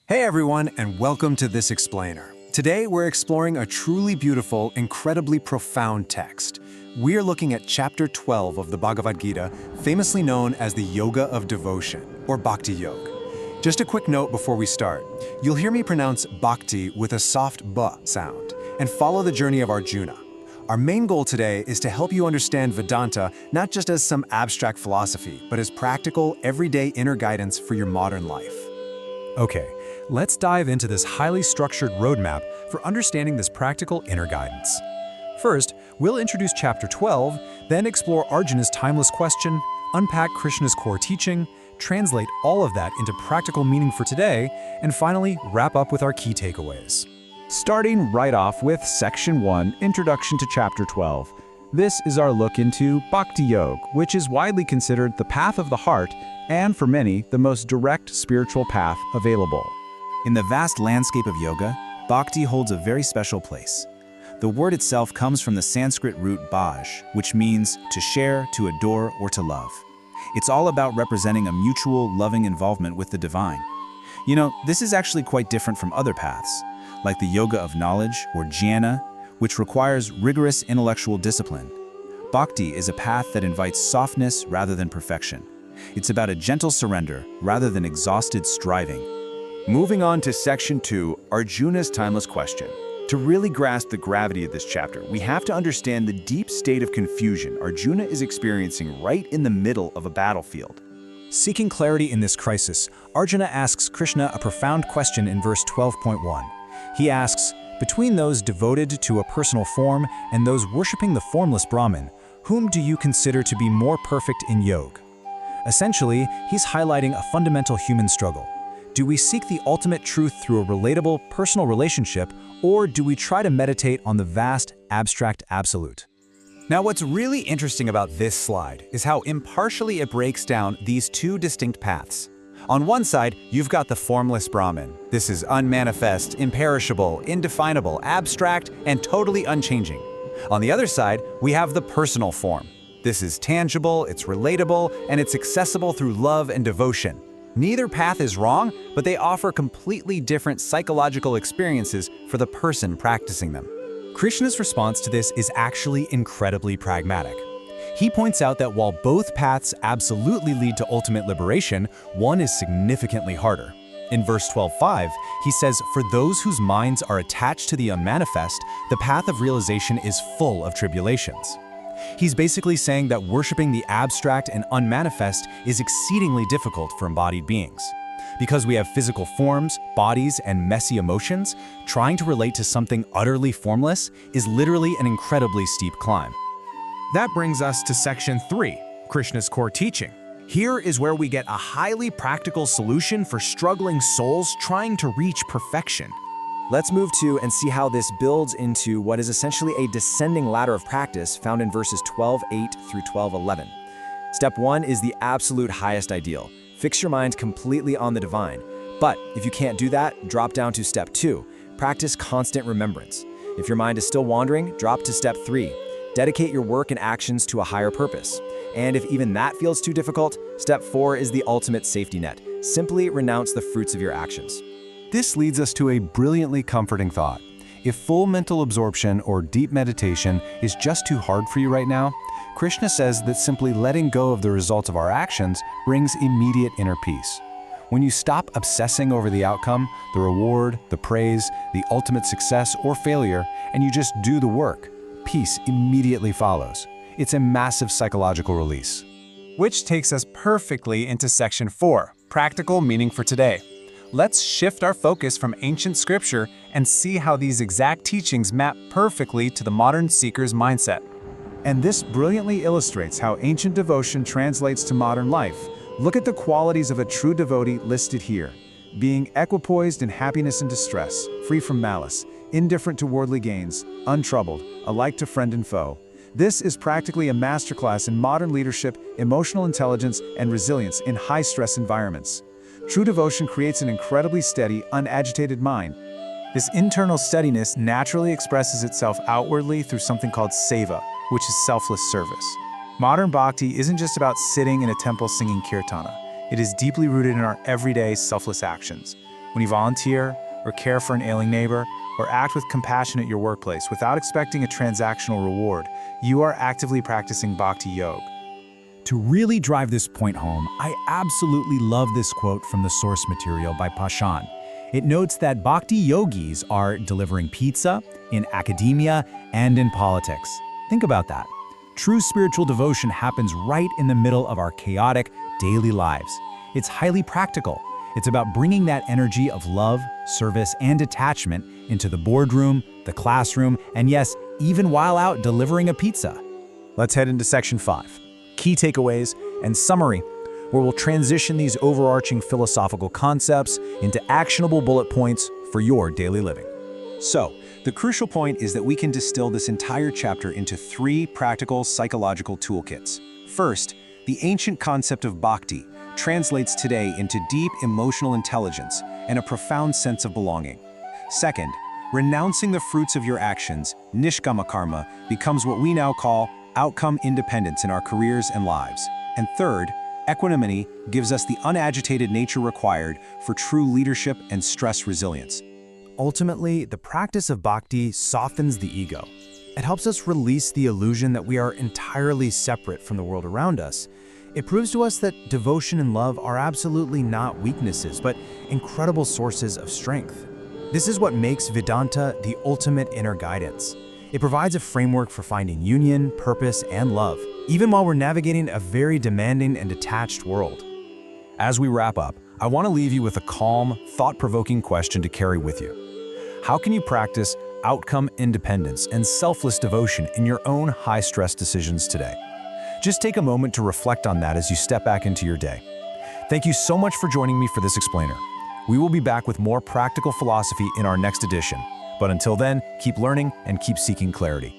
Hey everyone, and welcome to This Explainer. Today we're exploring a truly beautiful, incredibly profound text. We're looking at chapter 12 of the Bhagavad Gita, famously known as the Yoga of Devotion, or Bhakti Yog. Just a quick note before we start. You'll hear me pronounce Bhakti with a soft B sound, and follow the journey of Arjuna. Our main goal today is to help you understand Vedanta not just as some abstract philosophy, but as practical, everyday inner guidance for your modern life. Okay, let's dive into this highly structured roadmap for understanding this practical inner guidance. First, we'll introduce chapter 12, then explore Arjuna's timeless question, unpack Krishna's core teaching, translate all of that into practical meaning for today, and finally wrap up with our key takeaways. Starting right off with Section 1, Introduction to Chapter 12. This is our look into Bhakti Yoga, which is widely considered the path of the heart and, for many, the most direct spiritual path available. In the vast landscape of yoga, Bhakti holds a very special place. The word itself comes from the Sanskrit root bhaj, which means to share, to adore, or to love. It's all about representing a mutual, loving involvement with the divine. You know, this is actually quite different from other paths, like the yoga of knowledge, or jnana, which requires rigorous intellectual discipline. Bhakti is a path that invites softness rather than perfection. It's about a gentle surrender rather than exhausted striving. Moving on to Section 2, Arjuna's timeless question. To really grasp the gravity of this chapter, we have to understand the deep state of confusion Arjuna is experiencing right in the middle of a battlefield. Seeking clarity in this crisis, Arjuna asks Krishna a profound question in verse 12.1. He asks, "Between those devoted to a personal form and those worshipping the formless Brahman, whom do you consider to be more perfect in yoga?" Essentially, he's highlighting a fundamental human struggle. Do we seek the ultimate truth through a relatable, personal relationship, or do we try to meditate on the vast, abstract absolute? Now, what's really interesting about this slide is how impartially it breaks down these two distinct paths. On one side, you've got the formless Brahman. This is unmanifest, imperishable, indefinable, abstract, and totally unchanging. On the other side, we have the personal form. This is tangible, it's relatable, and it's accessible through love and devotion. Neither path is wrong, but they offer completely different psychological experiences for the person practicing them. Krishna's response to this is actually incredibly pragmatic. He points out that while both paths absolutely lead to ultimate liberation, one is significantly harder. In verse 12.5, he says, "For those whose minds are attached to the unmanifest, the path of realization is full of tribulations." He's basically saying that worshiping the abstract and unmanifest is exceedingly difficult for embodied beings. Because we have physical forms, bodies, and messy emotions, trying to relate to something utterly formless is literally an incredibly steep climb. That brings us to Section 3, Krishna's core teaching. Here is where we get a highly practical solution for struggling souls trying to reach perfection. Let's move to and see how this builds into what is essentially a descending ladder of practice found in verses 12.8 through 12.11. Step 1 is the absolute highest ideal. Fix your mind completely on the divine. But if you can't do that, drop down to Step 2. Practice constant remembrance. If your mind is still wandering, drop to Step 3. Dedicate your work and actions to a higher purpose. And if even that feels too difficult, Step 4 is the ultimate safety net. Simply renounce the fruits of your actions. This leads us to a brilliantly comforting thought. If full mental absorption or deep meditation is just too hard for you right now, Krishna says that simply letting go of the results of our actions brings immediate inner peace. When you stop obsessing over the outcome, the reward, the praise, the ultimate success or failure, and you just do the work, peace immediately follows. It's a massive psychological release. Which takes us perfectly into Section 4, Practical Meaning for Today. Let's shift our focus from ancient scripture and see how these exact teachings map perfectly to the modern seeker's mindset. And this brilliantly illustrates how ancient devotion translates to modern life. Look at the qualities of a true devotee listed here. Being equipoised in happiness and distress, free from malice, indifferent to worldly gains, untroubled, alike to friend and foe. This is practically a masterclass in modern leadership, emotional intelligence, and resilience in high-stress environments. True devotion creates an incredibly steady, unagitated mind. This internal steadiness naturally expresses itself outwardly through something called seva, which is selfless service. Modern bhakti isn't just about sitting in a temple singing kirtana. It is deeply rooted in our everyday selfless actions. When you volunteer, or care for an ailing neighbor, or act with compassion at your workplace without expecting a transactional reward, you are actively practicing Bhakti Yoga. To really drive this point home, I absolutely love this quote from the source material by Pashan. It notes that Bhakti Yogis are delivering pizza in academia and in politics. Think about that. True spiritual devotion happens right in the middle of our chaotic daily lives. It's highly practical. It's about bringing that energy of love, service, and detachment into the boardroom, the classroom, and yes, even while out delivering a pizza. Let's head into section 5, key takeaways and summary, where we'll transition these overarching philosophical concepts into actionable bullet points for your daily living. So, the crucial point is that we can distill this entire chapter into 3 practical psychological toolkits. First, the ancient concept of bhakti translates today into deep emotional intelligence and a profound sense of belonging. Second, renouncing the fruits of your actions, nishkama karma, becomes what we now call outcome independence in our careers and lives. And third, equanimity gives us the unagitated nature required for true leadership and stress resilience. Ultimately, the practice of bhakti softens the ego. It helps us release the illusion that we are entirely separate from the world around us. It proves to us that devotion and love are absolutely not weaknesses, but incredible sources of strength. This is what makes Vedanta the ultimate inner guidance. It provides a framework for finding union, purpose, and love, even while we're navigating a very demanding and detached world. As we wrap up, I want to leave you with a calm, thought-provoking question to carry with you. How can you practice outcome independence and selfless devotion in your own high-stress decisions today? Just take a moment to reflect on that as you step back into your day. Thank you so much for joining me for this explainer. We will be back with more practical philosophy in our next edition. But until then, keep learning and keep seeking clarity.